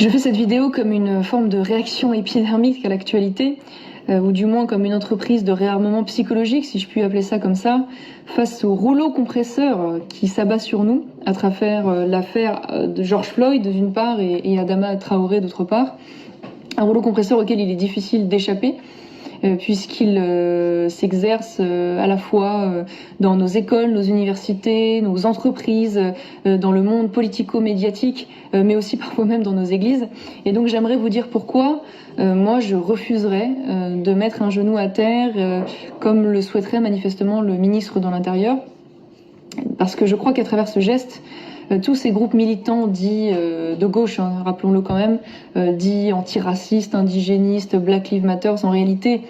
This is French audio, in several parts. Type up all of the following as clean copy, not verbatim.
Je fais cette vidéo comme une forme de réaction épidermique à l'actualité, ou du moins comme une entreprise de réarmement psychologique, si je puis appeler ça comme ça, face au rouleau compresseur qui s'abat sur nous à travers l'affaire de George Floyd d'une part et Adama Traoré d'autre part. Un rouleau compresseur auquel il est difficile d'échapper, puisqu'il s'exerce à la fois dans nos écoles, nos universités, nos entreprises, dans le monde politico-médiatique, mais aussi parfois même dans nos églises. Et donc j'aimerais vous dire pourquoi moi je refuserais de mettre un genou à terre, comme le souhaiterait manifestement le ministre de l'Intérieur, parce que je crois qu'à travers ce geste, tous ces groupes militants dits de gauche, rappelons-le quand même, dits antiracistes, indigénistes, Black Lives Matter, en réalité,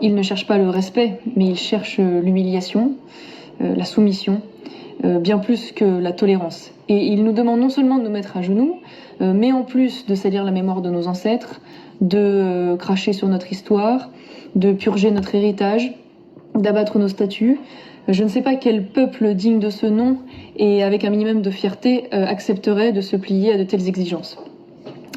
ils ne cherchent pas le respect, mais ils cherchent l'humiliation, la soumission, bien plus que la tolérance. Et ils nous demandent non seulement de nous mettre à genoux, mais en plus de salir la mémoire de nos ancêtres, de cracher sur notre histoire, de purger notre héritage, d'abattre nos statues. Je ne sais pas quel peuple digne de ce nom et avec un minimum de fierté accepterait de se plier à de telles exigences.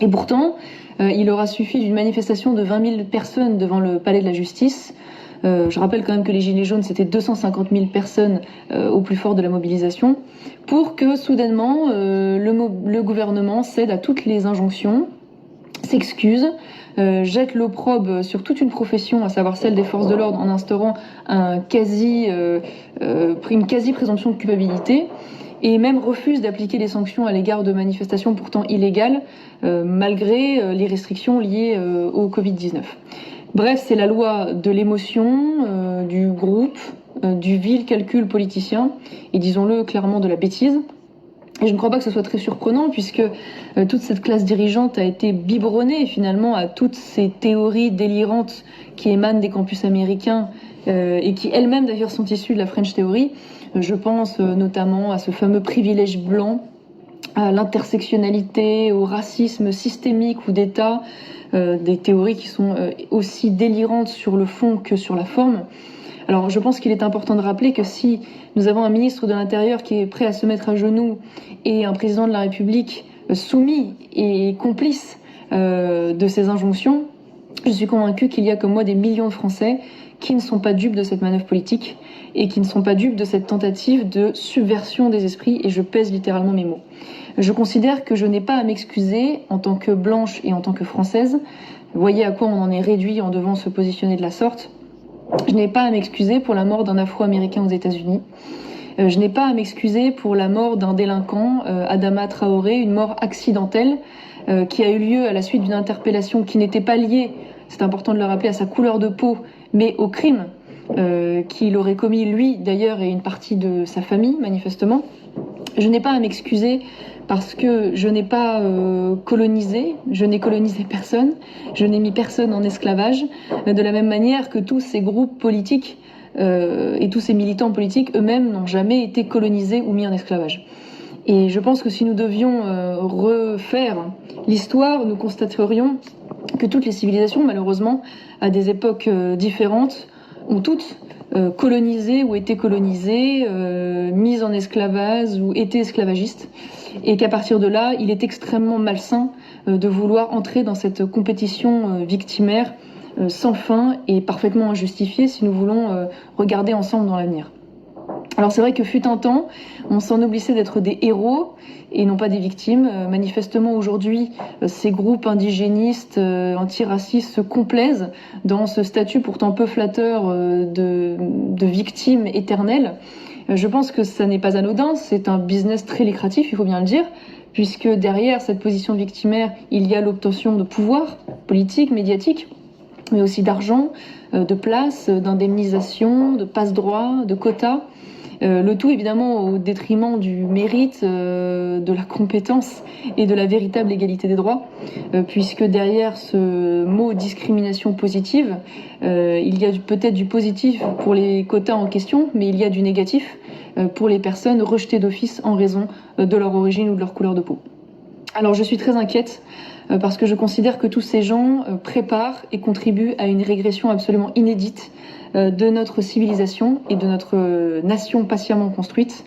Et pourtant, il aura suffi d'une manifestation de 20 000 personnes devant le palais de la justice. Je rappelle quand même que les Gilets jaunes, c'était 250 000 personnes au plus fort de la mobilisation, pour que soudainement le gouvernement cède à toutes les injonctions, s'excuse, jette l'opprobre sur toute une profession, à savoir celle des forces de l'ordre, en instaurant une quasi présomption de culpabilité, et même refuse d'appliquer les sanctions à l'égard de manifestations pourtant illégales, malgré les restrictions liées au Covid-19. Bref, c'est la loi de l'émotion, du groupe, du vil calcul politicien, et disons-le clairement de la bêtise. Et je ne crois pas que ce soit très surprenant, puisque toute cette classe dirigeante a été biberonnée finalement à toutes ces théories délirantes qui émanent des campus américains et qui elles-mêmes d'ailleurs sont issues de la French Theory. Je pense notamment à ce fameux privilège blanc, à l'intersectionnalité, au racisme systémique ou d'État, des théories qui sont aussi délirantes sur le fond que sur la forme. Alors je pense qu'il est important de rappeler que si nous avons un ministre de l'Intérieur qui est prêt à se mettre à genoux et un président de la République soumis et complice de ces injonctions, je suis convaincue qu'il y a comme moi des millions de Français qui ne sont pas dupes de cette manœuvre politique et qui ne sont pas dupes de cette tentative de subversion des esprits, et je pèse littéralement mes mots. Je considère que je n'ai pas à m'excuser en tant que blanche et en tant que française. Vous voyez à quoi on en est réduit en devant se positionner de la sorte. Je n'ai pas à m'excuser pour la mort d'un Afro-Américain aux États-Unis. Je n'ai pas à m'excuser pour la mort d'un délinquant, Adama Traoré, une mort accidentelle qui a eu lieu à la suite d'une interpellation qui n'était pas liée, c'est important de le rappeler, à sa couleur de peau, mais au crime qu'il aurait commis lui d'ailleurs et une partie de sa famille manifestement. Je n'ai pas à m'excuser parce que je n'ai pas colonisé, je n'ai colonisé personne, je n'ai mis personne en esclavage, de la même manière que tous ces groupes politiques et tous ces militants politiques eux-mêmes n'ont jamais été colonisés ou mis en esclavage. Et je pense que si nous devions refaire l'histoire, nous constaterions que toutes les civilisations, malheureusement, à des époques différentes, ont toutes colonisé ou été colonisées, mises en esclavage ou été esclavagistes, et qu'à partir de là, il est extrêmement malsain de vouloir entrer dans cette compétition victimaire sans fin et parfaitement injustifiée si nous voulons regarder ensemble dans l'avenir. Alors c'est vrai que fut un temps, on s'ennoblissait d'être des héros et non pas des victimes. Manifestement aujourd'hui, ces groupes indigénistes, antiracistes se complaisent dans ce statut pourtant peu flatteur de victime éternelle. Je pense que ça n'est pas anodin, c'est un business très lucratif, il faut bien le dire, puisque derrière cette position victimaire, il y a l'obtention de pouvoir politique, médiatique, mais aussi d'argent, de place, d'indemnisation, de passe-droit, de quotas. Le tout évidemment au détriment du mérite, de la compétence et de la véritable égalité des droits, puisque derrière ce mot discrimination positive, il y a peut-être du positif pour les quotas en question, mais il y a du négatif pour les personnes rejetées d'office en raison de leur origine ou de leur couleur de peau. Alors je suis très inquiète parce que je considère que tous ces gens préparent et contribuent à une régression absolument inédite de notre civilisation et de notre nation patiemment construite.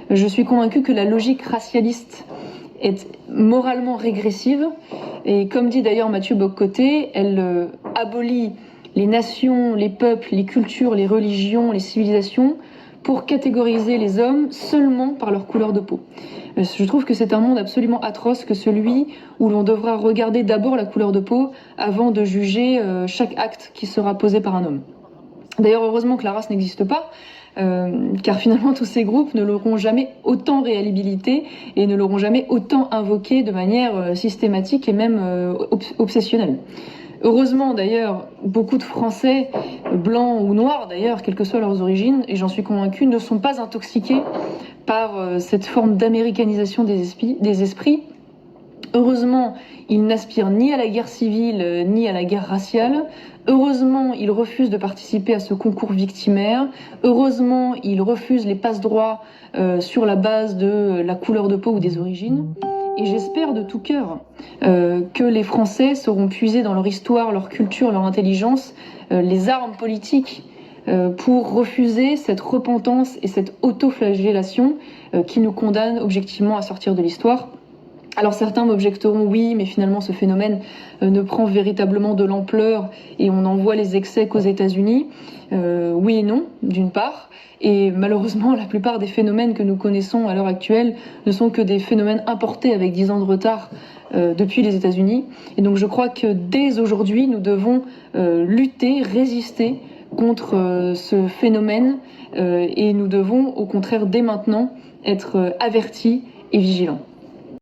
Je suis convaincue que la logique racialiste est moralement régressive Et comme dit d'ailleurs Mathieu Bock-Côté, elle abolit les nations, les peuples, les cultures, les religions, les civilisations pour catégoriser les hommes seulement par leur couleur de peau. Je trouve que c'est un monde absolument atroce que celui où l'on devra regarder d'abord la couleur de peau avant de juger chaque acte qui sera posé par un homme. D'ailleurs, heureusement que la race n'existe pas, car finalement tous ces groupes ne l'auront jamais autant réhabilité et ne l'auront jamais autant invoqué de manière systématique et même obsessionnelle. Heureusement d'ailleurs, beaucoup de Français, blancs ou noirs d'ailleurs, quelles que soient leurs origines, et j'en suis convaincue, ne sont pas intoxiqués par cette forme d'américanisation des esprits. Heureusement, ils n'aspirent ni à la guerre civile, ni à la guerre raciale. Heureusement, ils refusent de participer à ce concours victimaire. Heureusement, ils refusent les passe-droits sur la base de la couleur de peau ou des origines. Et j'espère de tout cœur que les Français sauront puiser dans leur histoire, leur culture, leur intelligence, les armes politiques pour refuser cette repentance et cette autoflagellation qui nous condamne objectivement à sortir de l'histoire. Alors certains m'objecteront, oui, mais finalement ce phénomène ne prend véritablement de l'ampleur et on en voit les excès qu'aux États-Unis. Oui et non, d'une part. Et malheureusement, la plupart des phénomènes que nous connaissons à l'heure actuelle ne sont que des phénomènes importés avec 10 ans de retard depuis les États-Unis. Et donc je crois que dès aujourd'hui, nous devons lutter, résister contre ce phénomène et nous devons au contraire dès maintenant être avertis et vigilants.